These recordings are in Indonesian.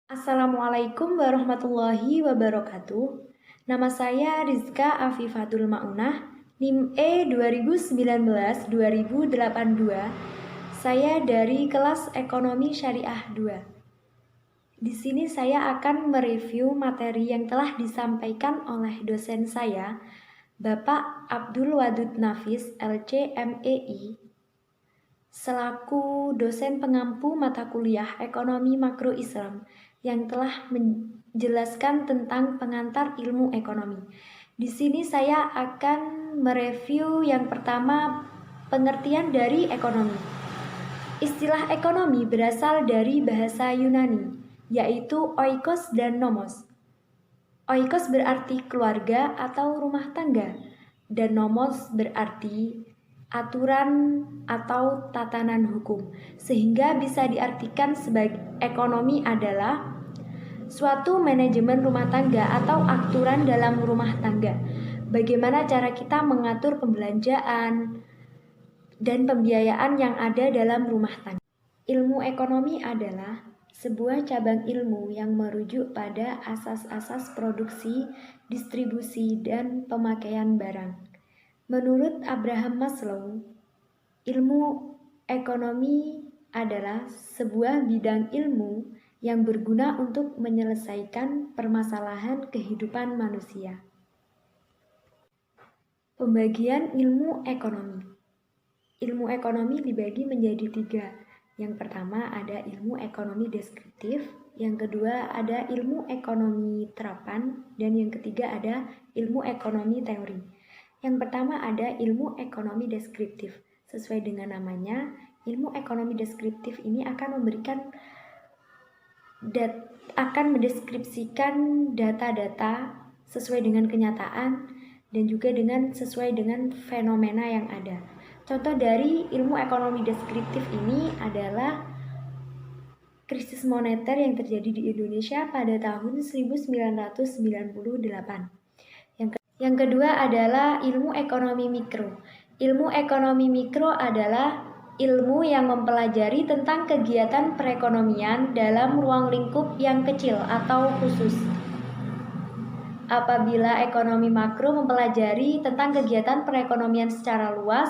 Assalamualaikum warahmatullahi wabarakatuh. Nama saya Rizka Afifatul Maunah, NIM E 2019-2082. Saya dari kelas Ekonomi Syariah 2. Di sini saya akan mereview materi yang telah disampaikan oleh dosen saya, Bapak Abdul Wadud Nafis, LC MEI, selaku dosen pengampu mata kuliah Ekonomi Makro Islam yang telah menjelaskan tentang pengantar ilmu ekonomi. Di sini saya akan mereview yang pertama, pengertian dari ekonomi. Istilah ekonomi berasal dari bahasa Yunani, yaitu oikos dan nomos. Oikos berarti keluarga atau rumah tangga, dan nomos berarti aturan atau tatanan hukum, sehingga bisa diartikan sebagai ekonomi adalah suatu manajemen rumah tangga atau aturan dalam rumah tangga. Bagaimana cara kita mengatur pembelanjaan dan pembiayaan yang ada dalam rumah tangga. Ilmu ekonomi adalah sebuah cabang ilmu yang merujuk pada asas-asas produksi, distribusi, dan pemakaian barang. Menurut Abraham Maslow, ilmu ekonomi adalah sebuah bidang ilmu yang berguna untuk menyelesaikan permasalahan kehidupan manusia. Pembagian ilmu ekonomi. Ilmu ekonomi dibagi menjadi 3. Yang pertama ada ilmu ekonomi deskriptif, yang kedua ada ilmu ekonomi terapan, dan yang ketiga ada ilmu ekonomi teori. Yang pertama ada ilmu ekonomi deskriptif. Sesuai dengan namanya, ilmu ekonomi deskriptif ini akan mendeskripsikan data-data sesuai dengan kenyataan dan juga sesuai dengan fenomena yang ada. Contoh dari ilmu ekonomi deskriptif ini adalah krisis moneter yang terjadi di Indonesia pada tahun 1998. Yang kedua adalah ilmu ekonomi mikro. Ilmu ekonomi mikro adalah ilmu yang mempelajari tentang kegiatan perekonomian dalam ruang lingkup yang kecil atau khusus. Apabila ekonomi makro mempelajari tentang kegiatan perekonomian secara luas,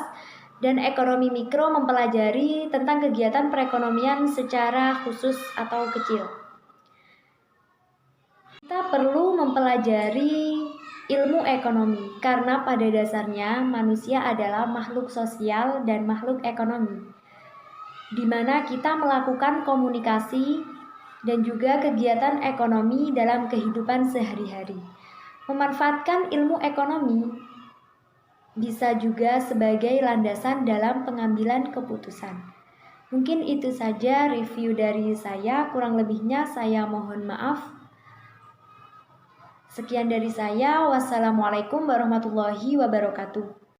dan ekonomi mikro mempelajari tentang kegiatan perekonomian secara khusus atau kecil. Kita perlu mempelajari ilmu ekonomi karena pada dasarnya manusia adalah makhluk sosial dan makhluk ekonomi, di mana kita melakukan komunikasi dan juga kegiatan ekonomi dalam kehidupan sehari-hari. Memanfaatkan ilmu ekonomi bisa juga sebagai landasan dalam pengambilan keputusan. Mungkin itu saja review dari saya, kurang lebihnya saya mohon maaf. Sekian dari saya. Wassalamualaikum warahmatullahi wabarakatuh.